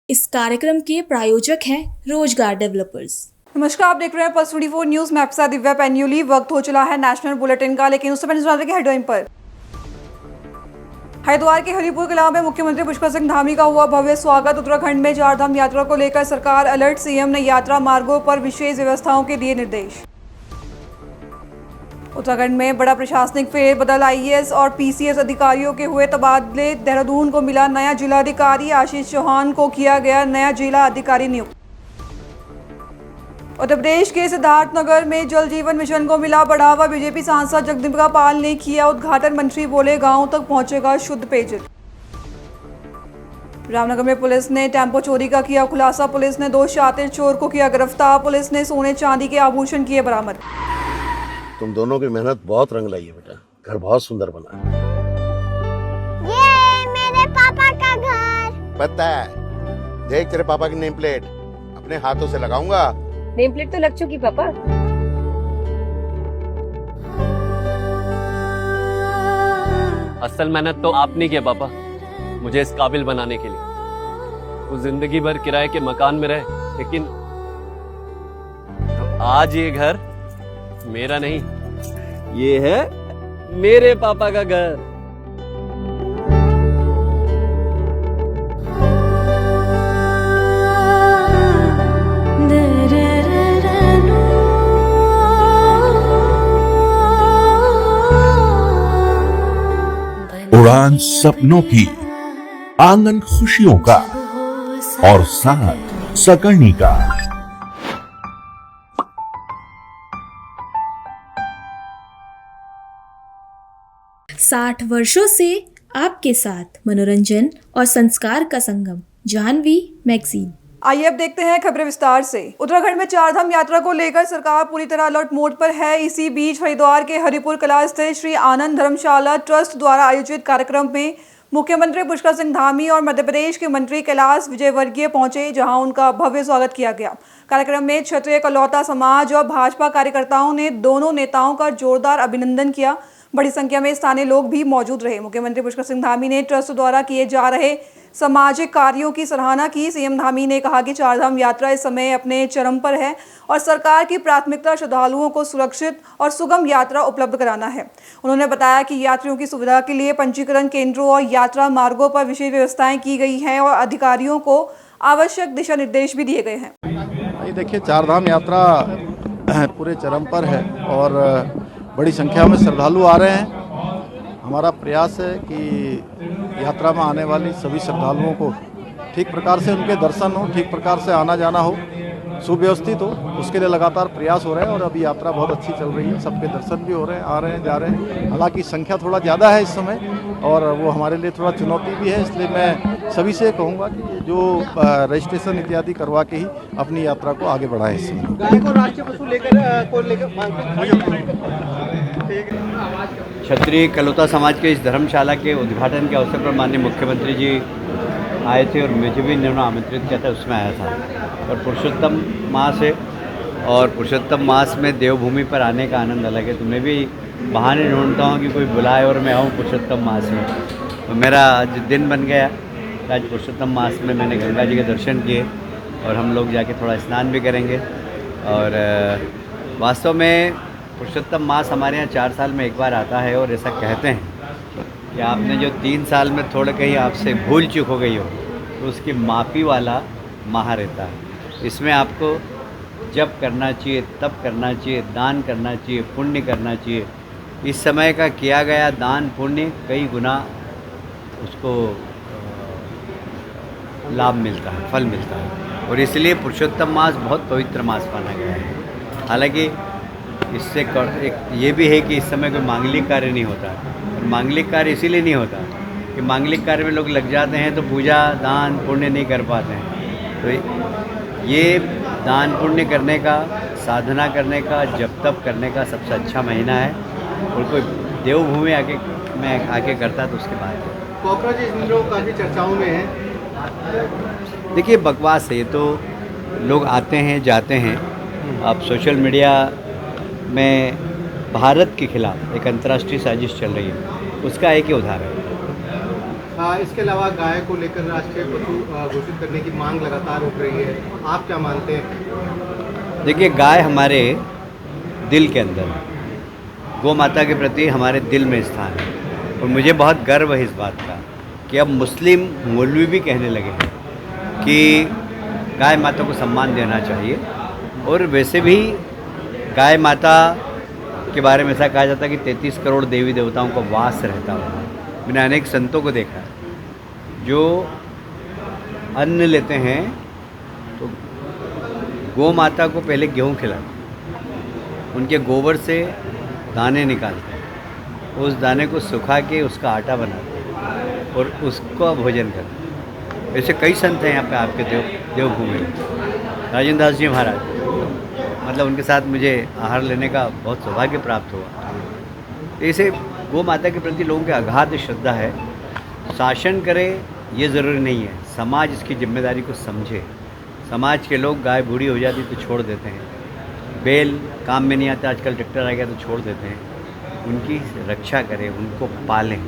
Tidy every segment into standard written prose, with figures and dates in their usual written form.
इस कार्यक्रम के प्रायोजक हैं रोजगार डेवलपर्स। नमस्कार, आप देख रहे हैं पल्स 24 न्यूज में आपके साथ दिव्या पैन्यूली। वक्त हो चला है नेशनल बुलेटिन का, लेकिन उससे पहले नजर हेडलाइन पर। हरिद्वार के हरिपुर कला में मुख्यमंत्री पुष्कर सिंह धामी का हुआ भव्य स्वागत। उत्तराखंड में चारधाम यात्रा को लेकर सरकार अलर्ट, सीएम ने यात्रा मार्गों पर विशेष व्यवस्थाओं के दिए निर्देश। उत्तराखंड में बड़ा प्रशासनिक फेरबदल, आईएएस और पीसीएस अधिकारियों के हुए तबादले। देहरादून को मिला नया जिलाधिकारी, आशीष चौहान को किया गया नया जिला अधिकारी नियुक्त। उत्तर प्रदेश के सिद्धार्थनगर में जल जीवन मिशन को मिला बढ़ावा, बीजेपी सांसद जगदम्बिका पाल ने किया उद्घाटन। मंत्री बोले गांव तक पहुंचेगा शुद्ध पेयजल। रामनगर में पुलिस ने टेम्पो चोरी का किया खुलासा, पुलिस ने 2 शातिर चोर को किया गिरफ्तार। पुलिस ने सोने चांदी के आभूषण किए बरामद। तुम दोनों की मेहनत बहुत रंग लाई है बेटा, घर बहुत सुंदर बना है। ये मेरे पापा का घर। पता है, देख तेरे पापा की नेम प्लेट अपने हाथों से लगाऊंगा। नेम प्लेट तो लग चुकी पापा। असल मेहनत तो आपने किया पापा, मुझे इस काबिल बनाने के लिए। वो जिंदगी भर किराए के मकान में रहे, लेकिन तो आज ये घर मेरा नहीं, ये है मेरे पापा का घर। उड़ान सपनों की, आंगन खुशियों का और साथ सकर्णी का। 60 वर्षों से आपके साथ मनोरंजन और संस्कार का संगम, जाह्नवी मैगजीन। आइए अब देखते हैं खबरें विस्तार से। उत्तराखंड में चारधाम यात्रा को लेकर सरकार पूरी तरह अलर्ट मोड पर है। इसी बीच हरिद्वार के हरिपुर कला स्थित श्री आनंद धर्मशाला ट्रस्ट द्वारा आयोजित कार्यक्रम में मुख्यमंत्री पुष्कर सिंह धामी और मध्य प्रदेश के मंत्री कैलाश विजयवर्गीय पहुंचे, जहां उनका भव्य स्वागत किया गया। कार्यक्रम में क्षत्रिय कलौता समाज और भाजपा कार्यकर्ताओं ने दोनों नेताओं का जोरदार अभिनंदन किया। बड़ी संख्या में स्थानीय लोग भी मौजूद रहे। मुख्यमंत्री पुष्कर सिंह धामी ने ट्रस्ट द्वारा किए जा रहे सामाजिक कार्यों की सराहना की। सीएम धामी ने कहा कि चारधाम यात्रा इस समय अपने चरम पर है और सरकार की प्राथमिकता श्रद्धालुओं को सुरक्षित और सुगम यात्रा उपलब्ध कराना है। उन्होंने बताया कि यात्रियों की सुविधा के लिए पंजीकरण केंद्रों और यात्रा मार्गों पर विशेष व्यवस्थाएं की गई हैं और अधिकारियों को आवश्यक दिशा निर्देश भी दिए गए हैं। देखिए, चारधाम यात्रा पूरे चरम पर है और बड़ी संख्या में श्रद्धालु आ रहे हैं। हमारा प्रयास है कि यात्रा में आने वाली सभी श्रद्धालुओं को ठीक प्रकार से उनके दर्शन हो, ठीक प्रकार से आना जाना हो, सुव्यवस्थित हो, उसके लिए लगातार प्रयास हो रहे हैं और अभी यात्रा बहुत अच्छी चल रही है। सबके दर्शन भी हो रहे हैं, आ रहे हैं, जा रहे हैं। हालांकि संख्या थोड़ा ज़्यादा है इस समय और वो हमारे लिए थोड़ा चुनौती भी है, इसलिए मैं सभी से कहूँगा कि जो रजिस्ट्रेशन इत्यादि करवा के ही अपनी यात्रा को आगे बढ़ाएं। इस समय गाय को राष्ट्रीय पशु लेकर क्षत्रिय कलौता समाज के इस धर्मशाला के उद्घाटन के अवसर पर माननीय मुख्यमंत्री जी आए थे और मुझे भी इन्होंने आमंत्रित किया था, उसमें आया था। और पुरुषोत्तम मास है और पुरुषोत्तम मास में देवभूमि पर आने का आनंद अलग है। तो मैं भी बहाने ढूंढता हूँ कि कोई बुलाए और मैं आऊँ पुरुषोत्तम मास में। तो मेरा आज दिन बन गया। आज पुरुषोत्तम मास में मैंने गंगा जी के दर्शन किए और हम लोग जाके थोड़ा स्नान भी करेंगे। और वास्तव में पुरुषोत्तम मास हमारे यहाँ 4 साल में एक बार आता है और ऐसा कहते हैं कि आपने जो 3 साल में थोड़ा कहीं आपसे भूल चूक हो गई हो तो उसकी माफ़ी वाला माह रहता है। इसमें आपको जब करना चाहिए तब करना चाहिए, दान करना चाहिए, पुण्य करना चाहिए। इस समय का किया गया दान पुण्य कई गुना उसको लाभ मिलता है, फल मिलता है। और इसलिए पुरुषोत्तम मास बहुत पवित्र मास माना गया है। हालांकि इससे एक ये भी है कि इस समय कोई मांगलिक कार्य नहीं होता। और मांगलिक कार्य इसीलिए नहीं होता कि मांगलिक कार्य में लोग लग जाते हैं तो पूजा दान पुण्य नहीं कर पाते हैं। तो ये दान पुण्य करने का, साधना करने का, जप तप करने का सबसे अच्छा महीना है। और कोई देवभूमि आके करता तो उसके बाद कॉकरोच इन दिनों काफ़ी चर्चाओं में है। देखिए, बकवास है ये तो। लोग आते हैं जाते हैं। अब सोशल मीडिया में भारत के खिलाफ एक अंतर्राष्ट्रीय साजिश चल रही है, उसका एक ही उदाहरण है। इसके अलावा गाय को लेकर राष्ट्रीय पशु घोषित करने की मांग लगातार उठ रही है, आप क्या मानते हैं? देखिए, गाय हमारे दिल के अंदर है, गौ माता के प्रति हमारे दिल में स्थान है। और मुझे बहुत गर्व है इस बात का कि अब मुस्लिम मौलवी भी कहने लगे हैं कि गाय माता को सम्मान देना चाहिए। और वैसे भी गाय माता के बारे में ऐसा कहा जाता है कि 33 करोड़ देवी देवताओं का वास रहता है। मैंने अनेक संतों को देखा है जो अन्न लेते हैं तो गौ माता को पहले गेहूँ खिलाते, उनके गोबर से दाने निकालते हैं, उस दाने को सुखा के उसका आटा बनाते हैं और उसको भोजन करते हैं। ऐसे कई संत हैं यहाँ पे आपके देवभूमि में। राजेंद्र दास जी महाराज, मतलब उनके साथ मुझे आहार लेने का बहुत सौभाग्य प्राप्त हुआ। ऐसे गौ माता के प्रति लोगों की अगाध श्रद्धा है। शासन करे ये ज़रूरी नहीं है, समाज इसकी जिम्मेदारी को समझे। समाज के लोग गाय बूढ़ी हो जाती तो छोड़ देते हैं, बैल काम में नहीं आता, आजकल ट्रैक्टर आ गया तो छोड़ देते हैं। उनकी रक्षा करें, उनको पालें।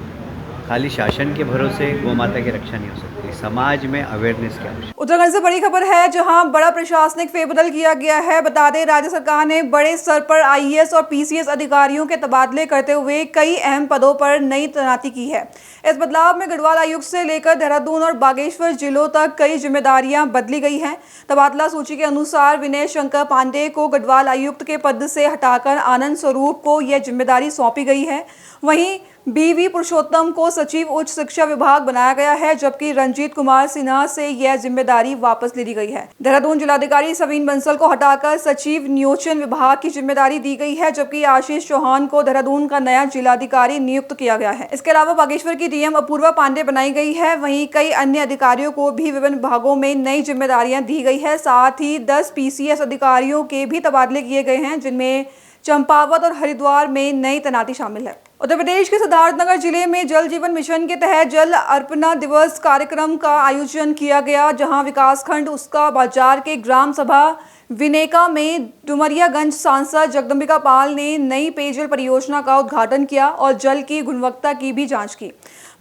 खाली शासन के भरोसे गौ माता की रक्षा नहीं हो सकती। समाज में अवेयरनेस की आवश्यकता। उत्तराखंड से बड़ी खबर है जहां बड़ा प्रशासनिक फेरबदल किया गया है। बता दें, राज्य सरकार ने बड़े स्तर पर आईएएस और पीसीएस अधिकारियों के तबादले करते हुए कई अहम पदों पर नई तैनाती की है। इस बदलाव में गढ़वाल आयुक्त से लेकर देहरादून और बागेश्वर जिलों तक कई जिम्मेदारियां बदली गई हैं। तबादला सूची के अनुसार विनय शंकर पांडे को गढ़वाल आयुक्त के पद से हटाकर आनंद स्वरूप को यह जिम्मेदारी सौंपी गई है। वहीं बीवी पुरुषोत्तम को सचिव उच्च शिक्षा विभाग बनाया गया है, जबकि रंजीत कुमार सिन्हा से यह जिम्मेदारी वापस ले ली गई है। देहरादून जिलाधिकारी सवीन बंसल को हटाकर सचिव नियोजन विभाग की जिम्मेदारी दी गई है, जबकि आशीष चौहान को देहरादून का नया जिलाधिकारी नियुक्त किया गया है। इसके अलावा बागेश्वर की डीएम अपूर्वा पांडे बनाई गई है। वहीं कई अन्य अधिकारियों को भी विभिन्न विभागों में नई जिम्मेदारियां दी गई है। साथ ही 10 पीसीएस अधिकारियों के भी तबादले किए गए हैं, जिनमें चंपावत और हरिद्वार में नई तैनाती शामिल है। उत्तर प्रदेश के सिद्धार्थनगर जिले में जल जीवन मिशन के तहत जल अर्पणा दिवस कार्यक्रम का आयोजन किया गया, जहां विकासखंड उसका बाजार के ग्राम सभा विनेका में डुमरियागंज सांसद जगदम्बिका पाल ने नई पेयजल परियोजना का उद्घाटन किया और जल की गुणवत्ता की भी जांच की।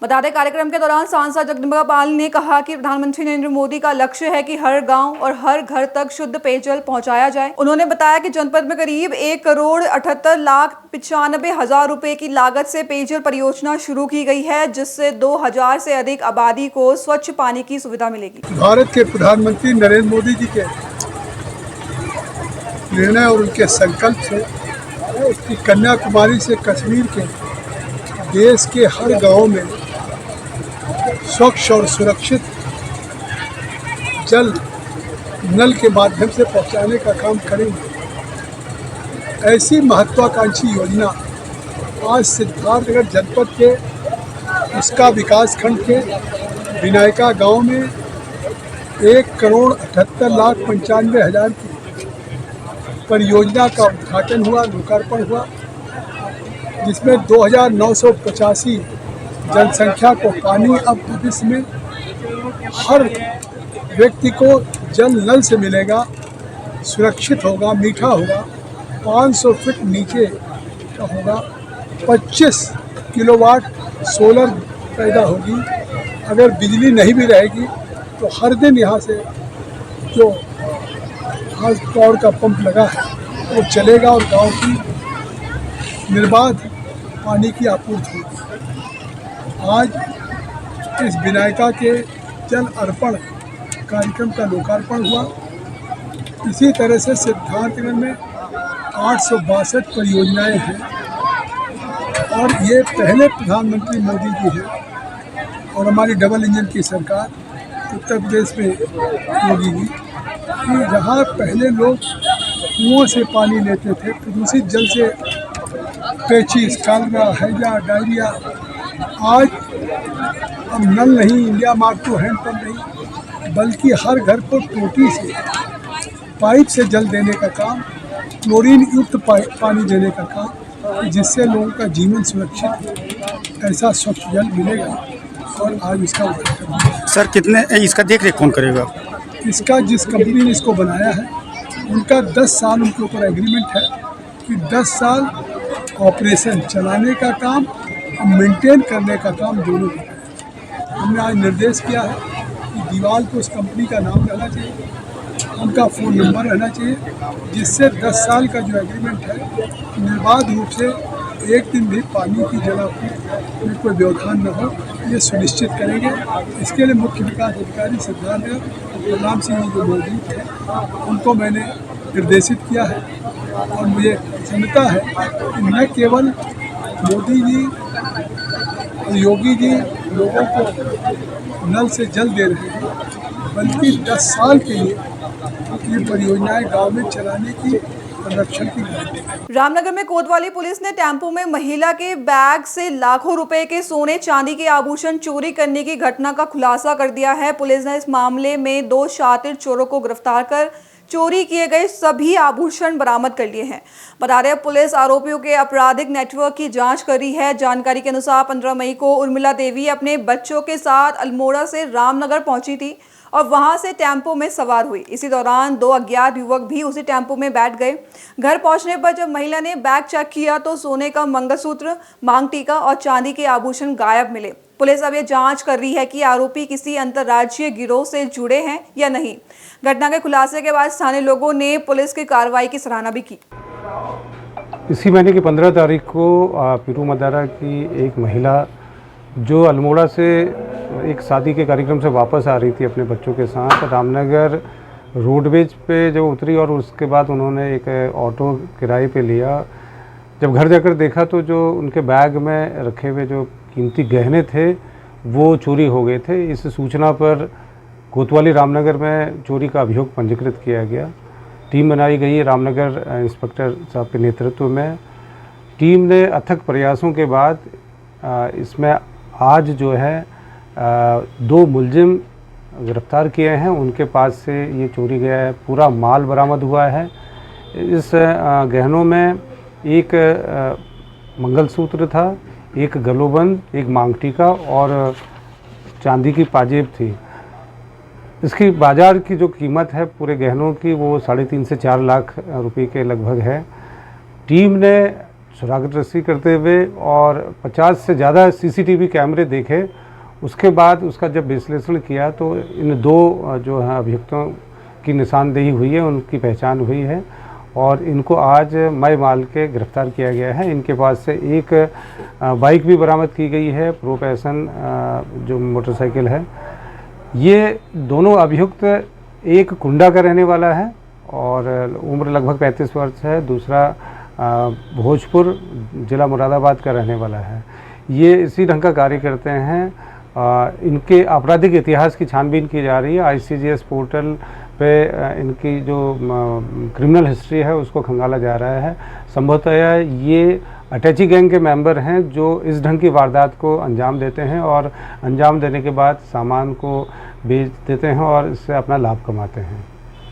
बता दें, कार्यक्रम के दौरान सांसद जगदम्बिका पाल ने कहा कि प्रधानमंत्री नरेंद्र मोदी का लक्ष्य है कि हर गांव और हर घर तक शुद्ध पेयजल पहुंचाया जाए। उन्होंने बताया कि जनपद में करीब 1,78,95,000 रुपए की लागत से पेयजल परियोजना शुरू की गई है, जिससे 2000 से अधिक आबादी को स्वच्छ पानी की सुविधा मिलेगी। भारत के प्रधानमंत्री नरेंद्र मोदी जी के निर्णय और उनके संकल्प से कि कन्याकुमारी से कश्मीर के देश के हर गांव में स्वच्छ और सुरक्षित जल नल के माध्यम से पहुंचाने का काम करेंगे। ऐसी महत्वाकांक्षी योजना आज सिद्धार्थनगर जनपद के इसका विकासखंड के विनायका गांव में 1,78,95,000 की परियोजना का उद्घाटन हुआ, लोकार्पण हुआ, जिसमें 2,985 जनसंख्या को पानी अब भविष्य में हर व्यक्ति को जल नल से मिलेगा, सुरक्षित होगा, मीठा होगा, 500 फीट नीचे का होगा, 25 किलोवाट सोलर पैदा होगी। अगर बिजली नहीं भी रहेगी तो हर दिन यहाँ से जो हाथ पावर का पंप लगा है वो चलेगा और गांव की निर्बाध पानी की आपूर्ति होगी। आज इस विनायका के जल अर्पण कार्यक्रम का लोकार्पण हुआ। इसी तरह से सिद्धार्थनगर में 862 परियोजनाएं हैं और ये पहले प्रधानमंत्री मोदी जी हैं और हमारी डबल इंजन की सरकार उत्तर प्रदेश में योगी जी कि जहाँ पहले लोग कुओं से पानी लेते थे, प्रदूषित जल से पेचिस, कालरा, हैजा, डायरिया, आज अब नल नहीं, इंडिया मार्क टू हैंडपंप नहीं, बल्कि हर घर को टोटी से पाइप से जल देने का काम, क्लोरीन युक्त पानी देने का काम, जिससे लोगों का जीवन सुरक्षित, ऐसा स्वच्छ जल मिलेगा। और आज इसका उद्घाटन। सर, कितने इसका देख रेख कौन करेगा? इसका जिस कंपनी ने इसको बनाया है उनका 10 साल उनके ऊपर एग्रीमेंट है कि 10 साल ऑपरेशन चलाने का काम और मेंटेन करने का काम दोनों का है। हम हमने आज निर्देश किया है कि दीवार पे उस कंपनी का नाम रहना चाहिए, उनका फ़ोन नंबर रहना चाहिए, जिससे 10 साल का जो एग्रीमेंट है निर्बाध रूप से एक दिन भी पानी की जलापूर्ति में कोई व्यवधान न हो, ये सुनिश्चित करेंगे। इसके लिए मुख्य विकास अधिकारी सिद्धार्थ और प्रणाम सिंह जी जो मौजूद थे उनको मैंने निर्देशित किया है और मुझे प्रसन्नता है कि न केवल मोदी जी और योगी जी लोगों को नल से जल दे रहे हैं, बल्कि 10 साल के लिए ये परियोजनाएं गांव में चलाने की संरक्षण की गारंटी है। रामनगर में कोतवाली पुलिस ने टेम्पो में महिला के बैग से लाखों रुपए के सोने चांदी के आभूषण चोरी करने की घटना का खुलासा कर दिया है। पुलिस ने इस मामले में 2 शातिर चोरों को गिरफ्तार कर चोरी किए गए सभी आभूषण बरामद कर लिए हैं। बता रहे पुलिस आरोपियों के आपराधिक नेटवर्क की जांच कर रही है। जानकारी के अनुसार 15 मई को उर्मिला देवी अपने बच्चों के साथ अल्मोड़ा से रामनगर पहुंची थी और वहां से टेम्पो में सवार हुई। इसी दौरान 2 अज्ञात युवक भी उसी टेम्पो में बैठ गए। घर पहुंचने पर जब महिला ने बैग चेक किया तो सोने का मंगलसूत्र, मांग टीका और चांदी के आभूषण गायब मिले। पुलिस अब ये जांच कर रही है कि आरोपी किसी अंतर्राज्यीय गिरोह से जुड़े हैं या नहीं। घटना के खुलासे के बाद स्थानीय लोगों ने पुलिस की कार्रवाई की सराहना भी की। इसी महीने की 15 तारीख को पीरू मदारा की एक महिला जो अल्मोड़ा से एक शादी के कार्यक्रम से वापस आ रही थी अपने बच्चों के साथ, रामनगर रोडवेज पे जो उतरी और उसके बाद उन्होंने एक ऑटो किराए पे लिया। जब घर जाकर देखा तो जो उनके बैग में रखे हुए जो कीमती गहने थे वो चोरी हो गए थे। इस सूचना पर कोतवाली रामनगर में चोरी का अभियोग पंजीकृत किया गया। टीम बनाई गई रामनगर इंस्पेक्टर साहब के नेतृत्व में। टीम ने अथक प्रयासों के बाद इसमें आज जो है 2 मुलजिम गिरफ्तार किए हैं। उनके पास से ये चोरी गया है पूरा माल बरामद हुआ है। इस गहनों में एक मंगलसूत्र था, एक गलोबंद, एक मांग टीका और चांदी की पाजेब थी। इसकी बाज़ार की जो कीमत है पूरे गहनों की वो 3.5 से 4 लाख रुपए के लगभग है। टीम ने सुराग रस्सी करते हुए और 50 से ज़्यादा सीसीटीवी कैमरे देखे। उसके बाद उसका जब विश्लेषण किया तो इन 2 जो है अभियुक्तों की निशानदेही हुई है, उनकी पहचान हुई है और इनको आज मई माल के गिरफ्तार किया गया है। इनके पास से एक बाइक भी बरामद की गई है, प्रो पैशन जो मोटरसाइकिल है। ये दोनों अभियुक्त एक कुंडा का रहने वाला है और उम्र लगभग 35 वर्ष है, दूसरा भोजपुर जिला मुरादाबाद का रहने वाला है। ये इसी ढंग का कार्य करते हैं। इनके आपराधिक इतिहास की छानबीन की जा रही है। ICGS पोर्टल पे इनकी जो क्रिमिनल हिस्ट्री है उसको खंगाला जा रहा है। संभवतः ये अटैची गैंग के मेंबर हैं जो इस ढंग की वारदात को अंजाम देते हैं और अंजाम देने के बाद सामान को बेच देते हैं और इससे अपना लाभ कमाते हैं।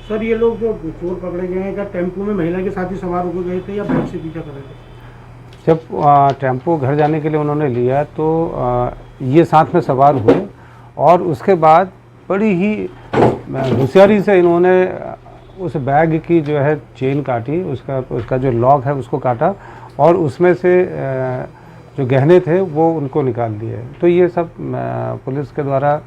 सर, ये लोग जो चोर पकड़े गए हैं क्या टेम्पो में महिला के साथ ही सवार होकर गए थे या बैग से पीछा कर रहे थे? जब टेम्पो घर जाने के लिए उन्होंने लिया तो ये साथ में सवार हुए और उसके बाद बड़ी ही होशियारी से इन्होंने उस बैग की जो है चेन काटी, उसका जो लॉक है उसको काटा और उसमें से जो गहने थे वो उनको निकाल दिए। तो ये सब पुलिस के द्वारा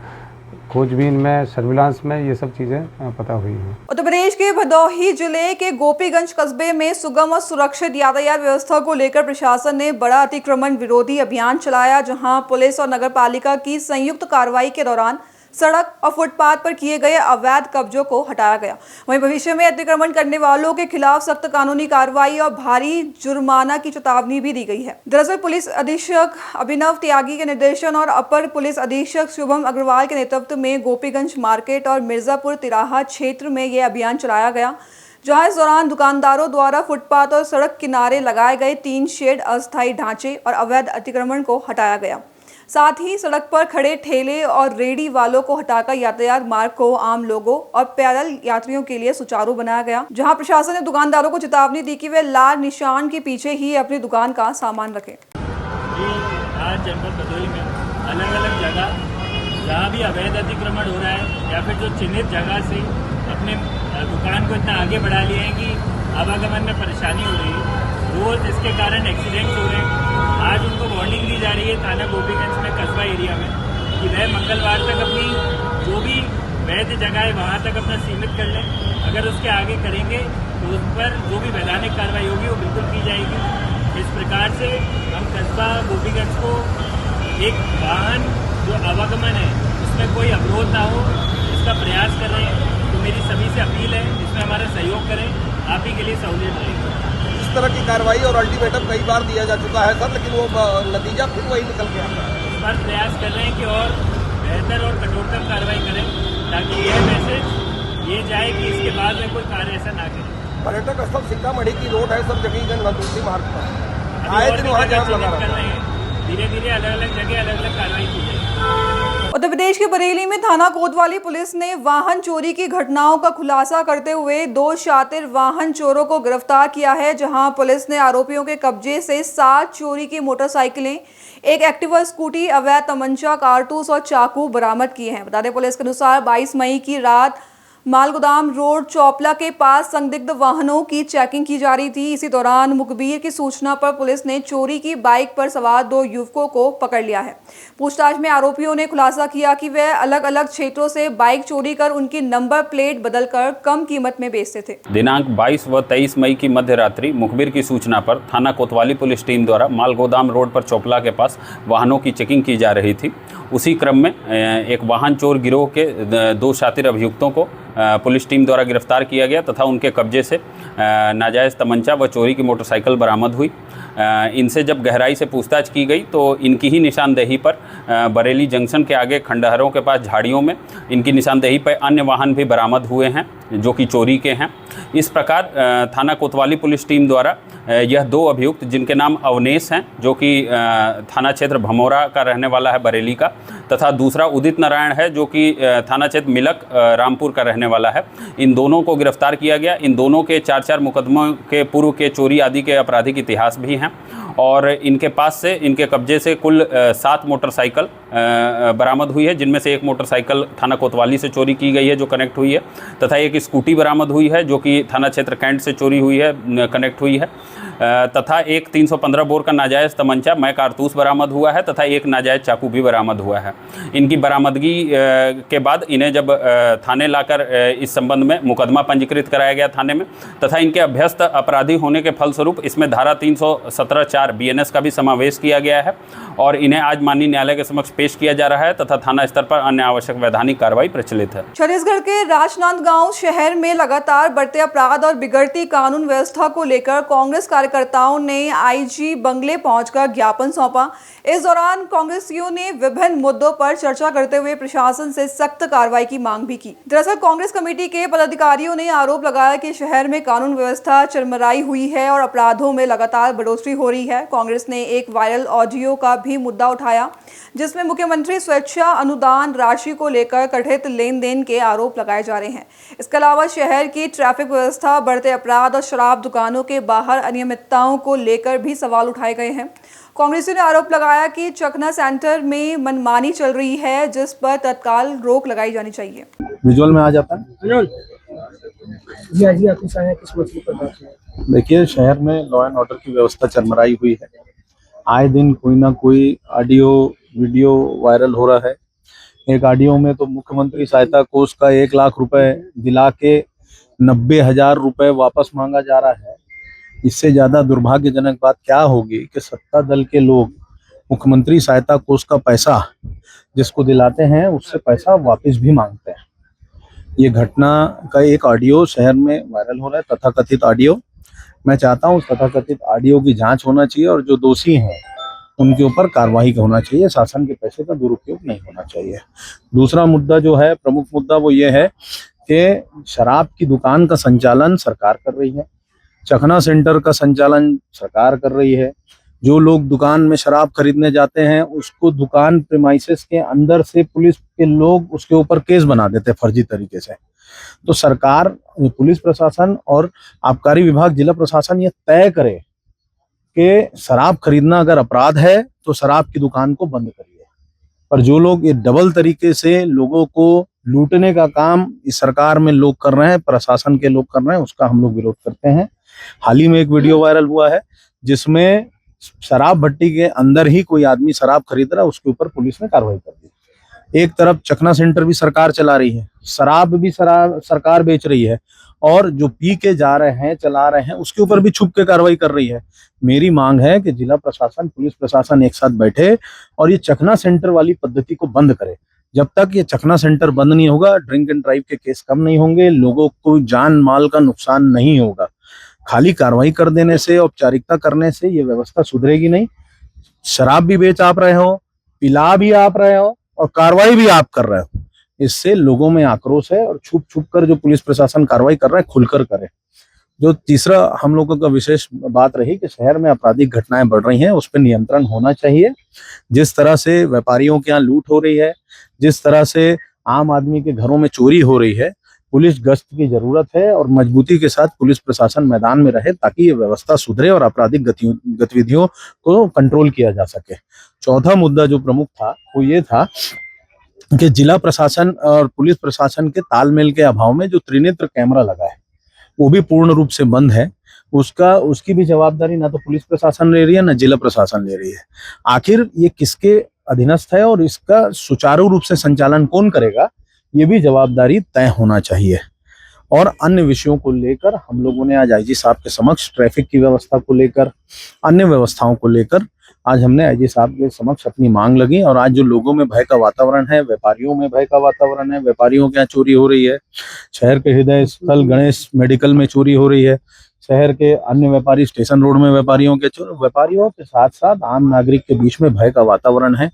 खोजबीन में, सर्विलांस में ये सब चीज़ें पता हुई हैं। उत्तर प्रदेश के भदोही जिले के गोपीगंज कस्बे में सुगम और सुरक्षित यातायात व्यवस्था को लेकर प्रशासन ने बड़ा अतिक्रमण विरोधी अभियान चलाया, जहां पुलिस और नगरपालिका की संयुक्त कार्रवाई के दौरान सड़क और फुटपाथ पर किए गए अवैध कब्जों को हटाया गया। वहीं भविष्य में अतिक्रमण करने वालों के खिलाफ सख्त कानूनी कार्रवाई और भारी जुर्माना की चेतावनी भी दी गई है। दरअसल पुलिस अधीक्षक अभिनव त्यागी के निर्देशन और अपर पुलिस अधीक्षक शुभम अग्रवाल के नेतृत्व में गोपीगंज मार्केट और मिर्जापुर तिराहा क्षेत्र में यह अभियान चलाया गया, जहां इस दौरान दुकानदारों द्वारा फुटपाथ और सड़क किनारे लगाए गए 3 शेड, अस्थायी ढांचे और अवैध अतिक्रमण को हटाया गया। साथ ही सड़क पर खड़े ठेले और रेडी वालों को हटाकर यातायात मार्ग को आम लोगों और पैदल यात्रियों के लिए सुचारू बनाया गया, जहां प्रशासन ने दुकानदारों को चेतावनी दी कि वे लाल निशान के पीछे ही अपनी दुकान का सामान रखें। आज जनपद भदोही में अलग अलग जगह जहाँ भी अवैध अतिक्रमण हो रहा है या फिर जो चिन्हित जगह से अपने दुकान को इतना आगे बढ़ा लिए हैं कि आवागमन में परेशानी हो रही है, रोज इसके कारण एक्सीडेंट्स हो रहे हैं। आज उनको वार्निंग दी जा रही है थाना गोपीगंज में, कस्बा एरिया में, कि वह मंगलवार तक अपनी जो भी वैध जगह है वहाँ तक अपना सीमित कर लें। अगर उसके आगे करेंगे तो उस पर जो भी वैधानिक कार्रवाई होगी वो बिल्कुल की जाएगी। इस प्रकार से हम कस्बा गोपीगंज को एक वाहन जो आवागमन है उसमें कोई अवरोध ना हो इसका प्रयास कर रहे हैं। तो मेरी सभी से अपील है इसमें हमारा सहयोग करें, आप ही के लिए सहूलियत रहेगी। इस तरह की कार्रवाई और अल्टीमेटम कई बार दिया जा चुका है सर, लेकिन वो नतीजा फिर वही निकल गया। इस बार प्रयास कर रहे हैं कि और बेहतर और कठोरतम कार्रवाई करें ताकि यह मैसेज ये जाए कि इसके बाद में कोई कार्य ऐसा ना करें। पर्यटक स्थल सीतामढ़ी की रोड है सर, जगीगंज नतूसी मार्ग पर आए दिन वहाँ जाम लगा कर रहे हैं। धीरे धीरे अलग अलग जगह अलग अलग कार्रवाई की जाएगी। उत्तर प्रदेश के बरेली में थाना कोतवाली पुलिस ने वाहन चोरी की घटनाओं का खुलासा करते हुए 2 शातिर वाहन चोरों को गिरफ्तार किया है, जहां पुलिस ने आरोपियों के कब्जे से 7 चोरी की मोटरसाइकिलें, एक एक्टिवा स्कूटी, अवैध तमंचा, कारतूस और चाकू बरामद किए हैं। बता दें पुलिस के अनुसार 22 मई की रात मालगोदाम रोड चौपला के पास संदिग्ध वाहनों की चेकिंग की जा रही थी। इसी दौरान मुखबिर की सूचना पर पुलिस ने चोरी की बाइक पर सवार 2 युवकों को पकड़ लिया है। पूछताछ में आरोपियों ने खुलासा किया कि वे अलग अलग क्षेत्रों से बाइक चोरी कर उनकी नंबर प्लेट बदलकर कम कीमत में बेचते थे। दिनांक 22 व 23 मई की मध्य रात्रि मुखबिर की सूचना पर थाना कोतवाली पुलिस टीम द्वारा मालगोदाम रोड पर चौपला के पास वाहनों की चेकिंग की जा रही थी। उसी क्रम में एक वाहन चोर गिरोह के 2 शातिर अभियुक्तों को पुलिस टीम द्वारा गिरफ्तार किया गया तथा उनके कब्जे से नाजायज़ तमंचा व चोरी की मोटरसाइकिल बरामद हुई। इनसे जब गहराई से पूछताछ की गई तो इनकी ही निशानदेही पर बरेली जंक्शन के आगे खंडहरों के पास झाड़ियों में इनकी निशानदेही पर अन्य वाहन भी बरामद हुए हैं जो कि चोरी के हैं। इस प्रकार थाना कोतवाली पुलिस टीम द्वारा यह 2 अभियुक्त जिनके नाम अवनेश हैं जो कि थाना क्षेत्र भमोरा का रहने वाला है बरेली का, तथा दूसरा उदित नारायण है जो कि थाना क्षेत्र मिलक रामपुर का रहने वाला है, इन दोनों को गिरफ्तार किया गया। इन दोनों के 4 मुकदमों के पूर्व के चोरी आदि के आपराधिक इतिहास भी हैं और इनके पास से इनके कब्जे से कुल 7 मोटरसाइकिल बरामद हुई है, जिनमें से एक मोटरसाइकिल थाना कोतवाली से चोरी की गई है जो कनेक्ट हुई है, तथा एक स्कूटी बरामद हुई है जो कि थाना क्षेत्र कैंट से चोरी हुई है, कनेक्ट हुई है, तथा एक 315 बोर का नाजायज़ तमंचा मैं कारतूस बरामद हुआ है तथा एक नाजायज़ चाकू भी बरामद हुआ है। इनकी बरामदगी के बाद इन्हें जब थाने लाकर इस संबंध में मुकदमा पंजीकृत कराया गया थाने में, तथा इनके अभ्यस्त अपराधी होने के फलस्वरूप इसमें धारा 317(4) BNS का भी समावेश किया गया है और इन्हें आज माननीय न्यायालय के समक्ष पेश किया जा रहा है तथा थाना स्तर पर अन्य आवश्यक वैधानिक कार्रवाई प्रचलित है। छत्तीसगढ़ के राजनांदगांव शहर में लगातार बढ़ते अपराध और बिगड़ती कानून व्यवस्था को लेकर कांग्रेस कार्यकर्ताओं ने आईजी बंगले पहुंचकर ज्ञापन सौंपा। इस दौरान कांग्रेसियों ने विभिन्न मुद्दों पर चर्चा करते हुए प्रशासन से सख्त कार्रवाई की मांग भी की। दरअसल कांग्रेस कमेटी के पदाधिकारियों ने आरोप लगाया कि शहर में कानून व्यवस्था चरमराई हुई है और अपराधों में लगातार बढ़ोतरी हो रही है। कांग्रेस ने एक वायरल ऑडियो का भी मुद्दा उठाया जिसमें मुख्यमंत्री स्वेच्छा अनुदान राशि को लेकर कथित लेन देन के आरोप लगाए जा रहे हैं। इसके अलावा शहर की ट्रैफिक व्यवस्था, बढ़ते अपराध और शराब दुकानों के बाहर अनियमितताओं को लेकर भी सवाल उठाए गए हैं। कांग्रेसियों ने आरोप लगाया कि चकना सेंटर में मनमानी चल रही है जिस पर तत्काल रोक लगाई जानी चाहिए। विजुअल में आ जाता है। देखिए, शहर में लॉ एंड ऑर्डर की व्यवस्था चरमराई हुई है। आए दिन कोई ना कोई ऑडियो वीडियो वायरल हो रहा है। एक ऑडियो में तो मुख्यमंत्री सहायता कोष का 1 लाख रुपए दिला के 90,000 रुपए वापस मांगा जा रहा है। इससे ज्यादा दुर्भाग्यजनक बात क्या होगी कि सत्ता दल के लोग मुख्यमंत्री सहायता कोष का पैसा जिसको दिलाते हैं उससे पैसा वापस भी मांगते हैं। ये घटना का एक ऑडियो शहर में वायरल हो रहा है, तथाकथित ऑडियो। मैं चाहता हूँ तथाकथित ऑडियो की जांच होना चाहिए और जो दोषी हैं उनके ऊपर कार्रवाई होना चाहिए। शासन के पैसे का दुरुपयोग नहीं होना चाहिए। दूसरा मुद्दा जो है, प्रमुख मुद्दा, वो ये है कि शराब की दुकान का संचालन सरकार कर रही है, चखना सेंटर का संचालन सरकार कर रही है। जो लोग दुकान में शराब खरीदने जाते हैं उसको दुकान प्रीमाइसेस के अंदर से पुलिस के लोग उसके ऊपर केस बना देते फर्जी तरीके से। तो सरकार, पुलिस प्रशासन और आबकारी विभाग, जिला प्रशासन ये तय करे कि शराब खरीदना अगर अपराध है तो शराब की दुकान को बंद करिए। पर जो लोग ये डबल तरीके से लोगों को लूटने का काम इस सरकार में लोग कर रहे हैं, प्रशासन के लोग कर रहे हैं, उसका हम लोग विरोध करते हैं। हाल ही में एक वीडियो वायरल हुआ है जिसमें शराब भट्टी के अंदर ही कोई आदमी शराब खरीद रहा है, उसके ऊपर पुलिस ने कार्रवाई कर दी। एक तरफ चखना सेंटर भी सरकार चला रही है, शराब भी सरकार बेच रही है, और जो पी के जा रहे हैं चला रहे हैं उसके ऊपर भी छुप के कार्रवाई कर रही है। मेरी मांग है कि जिला प्रशासन पुलिस प्रशासन एक साथ बैठे और ये चखना सेंटर वाली पद्धति को बंद करे। जब तक ये चखना सेंटर बंद नहीं होगा, ड्रिंक एंड ड्राइव के केस कम नहीं होंगे, लोगों को जान माल का नुकसान नहीं होगा। खाली कार्रवाई कर देने से, औपचारिकता करने से ये व्यवस्था सुधरेगी नहीं। शराब भी बेच आप रहे हो, पिला भी आप रहे हो और कार्रवाई भी आप कर रहे हो, इससे लोगों में आक्रोश है। और छुप छुप कर जो पुलिस प्रशासन कार्रवाई कर रहे हैं, खुलकर करे। जो तीसरा हम लोगों का विशेष बात रही कि शहर में आपराधिक घटनाएं बढ़ रही हैं, उस पर नियंत्रण होना चाहिए। जिस तरह से व्यापारियों के यहाँ लूट हो रही है, जिस तरह से आम आदमी के घरों में चोरी हो रही है, पुलिस गश्त की जरूरत है और मजबूती के साथ पुलिस प्रशासन मैदान में रहे ताकि ये व्यवस्था सुधरे और आपराधिक गतिविधियों को कंट्रोल किया जा सके। चौथा मुद्दा जो प्रमुख था वो ये था कि जिला प्रशासन और पुलिस प्रशासन के तालमेल के अभाव में जो त्रिनेत्र कैमरा लगा है वो भी पूर्ण रूप से बंद है। उसकी भी जवाबदारी ना तो पुलिस प्रशासन ले रही है ना जिला प्रशासन ले रही है। आखिर ये किसके अधीनस्थ है और इसका सुचारू रूप से संचालन कौन करेगा, ये भी जवाबदारी तय होना चाहिए। और अन्य विषयों को लेकर हम लोगों ने आज आईजी साहब के समक्ष ट्रैफिक की व्यवस्था को लेकर, अन्य व्यवस्थाओं को लेकर आज हमने आईजी साहब के समक्ष अपनी मांग लगी। और आज जो लोगों में भय का वातावरण है, व्यापारियों में भय का वातावरण है, व्यापारियों के यहाँ चोरी हो रही है, शहर के हृदय स्थल गणेश मेडिकल में चोरी हो रही है, शहर के अन्य व्यापारी स्टेशन रोड में व्यापारियों के साथ साथ आम नागरिक के बीच में भय का वातावरण है।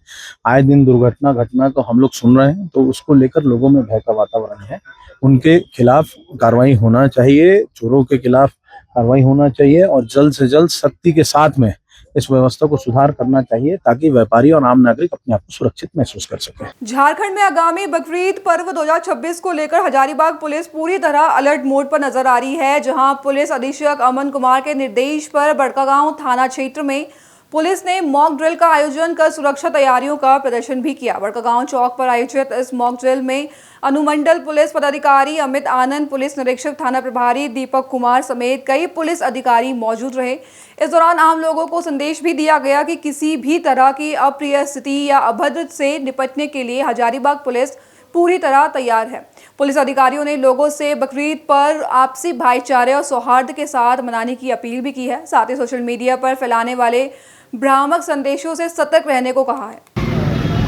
आए दिन दुर्घटना घटना तो हम लोग सुन रहे हैं, तो उसको लेकर लोगों में भय का वातावरण है। उनके खिलाफ कार्रवाई होना चाहिए, चोरों के खिलाफ कार्रवाई होना चाहिए और जल्द से जल्द सख्ती के साथ में इस व्यवस्था को सुधार करना चाहिए ताकि व्यापारी और आम नागरिक अपने आप को सुरक्षित महसूस कर सके। झारखंड में आगामी बकरीद पर्व 2026 को लेकर हजारीबाग पुलिस पूरी तरह अलर्ट मोड पर नजर आ रही है, जहां पुलिस अधीक्षक अमन कुमार के निर्देश पर बड़कागांव थाना क्षेत्र में पुलिस ने मॉक ड्रिल का आयोजन कर सुरक्षा तैयारियों का प्रदर्शन भी किया। बड़कागांव चौक पर आयोजित इस मॉक ड्रिल में अनुमंडल पुलिस पदाधिकारी अमित आनंद, पुलिस निरीक्षक थाना प्रभारी दीपक कुमार समेत कई पुलिस अधिकारी मौजूद रहे। इस दौरान आम लोगों को संदेश भी दिया गया कि किसी भी तरह की अप्रिय स्थिति या अभद्र से निपटने के लिए हजारीबाग पुलिस पूरी तरह तैयार है। पुलिस अधिकारियों ने लोगों से बकरीद पर आपसी भाईचारे और सौहार्द के साथ मनाने की अपील भी की है। साथ ही सोशल मीडिया पर फैलाने वाले भ्रामक संदेशों से सतर्क रहने को कहा है।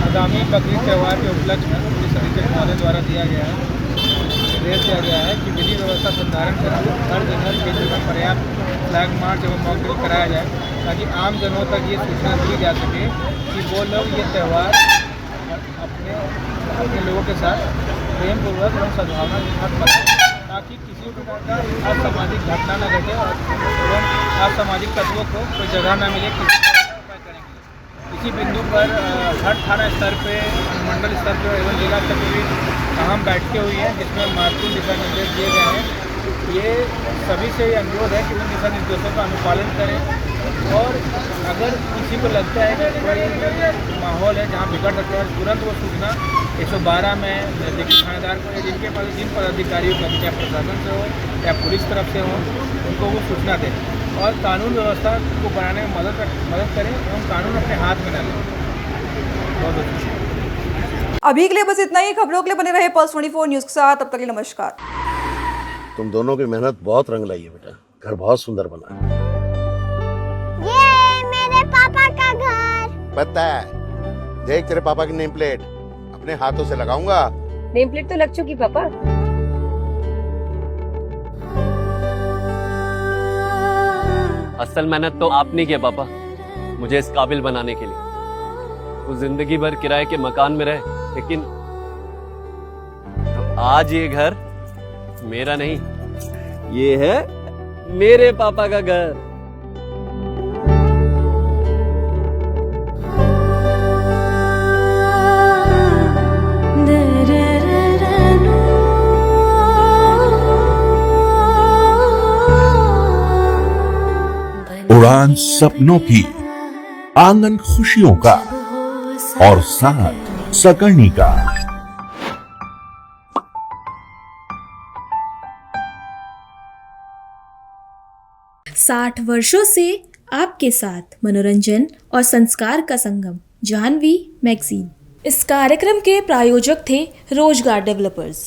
आगामी बकरीद त्यौहार के उपलक्ष्य में पुलिस अधीक्षक महोदय द्वारा निर्देश दिया गया है कि विधि व्यवस्था संधारण कर हर जगह क्षेत्र में पर्याप्त फ्लैग मार्च एवं मॉक ड्रिल कराया जाए ताकि आम जनों तक ये सूचना दी जा सके कि वो लोग ये त्यौहार अपने लोगों के साथ प्रेम पूर्वक एवं सद्भावना के साथ मनाएं ताकि किसी प्रकार का असामाजिक घटना न घटे एवं असामाजिक तत्वों को कोई जगह न मिले। इसी बिंदु पर हर थाना स्तर पे, मंडल स्तर पे एवं जिला स्तर पर भी अहम बैठकें हुई हैं जिसमें महत्वपूर्ण दिशा निर्देश दिए गए हैं। ये सभी से अनुरोध है कि उन दिशा निर्देशों का अनुपालन करें और अगर किसी को लगता है कि कोई माहौल है जहाँ बिगड़ सकता है तुरंत वो सूचना 112 में नजदीकी थानेदार को या जिनके पास जिन पदाधिकारियों का चाहे प्रशासन से हो या पुलिस तरफ से हो उनको वो सूचना दें और कानून व्यवस्था को बनाने में मदद करें एवं कानून अपने हाथ में न लें। बहुत अच्छा। अभी के लिए बस इतना ही। खबरों के लिए बने रहे पल्स 24 न्यूज़ के साथ। तब तक के लिए नमस्कार। तुम दोनों की मेहनत बहुत रंग लाई है बेटा, घर बहुत सुंदर बना है। ये मेरे पापा का घर। पता है, देख तेरे पापा की नेम प्लेट अपने हाथों से लगाऊंगा। नेम प्लेट तो लग चुकी पापा। असल मेहनत तो आपने की है पापा, मुझे इस काबिल बनाने के लिए। वो जिंदगी भर किराए के मकान में रहे, लेकिन तो आज ये घर मेरा नहीं, ये है मेरे पापा का घर। उड़ान सपनों की, आंगन खुशियों का और साथ सकर्णी का। 60 वर्षों से आपके साथ मनोरंजन और संस्कार का संगम, जाह्नवी मैगजीन। इस कार्यक्रम के प्रायोजक थे रोजगार डेवलपर्स।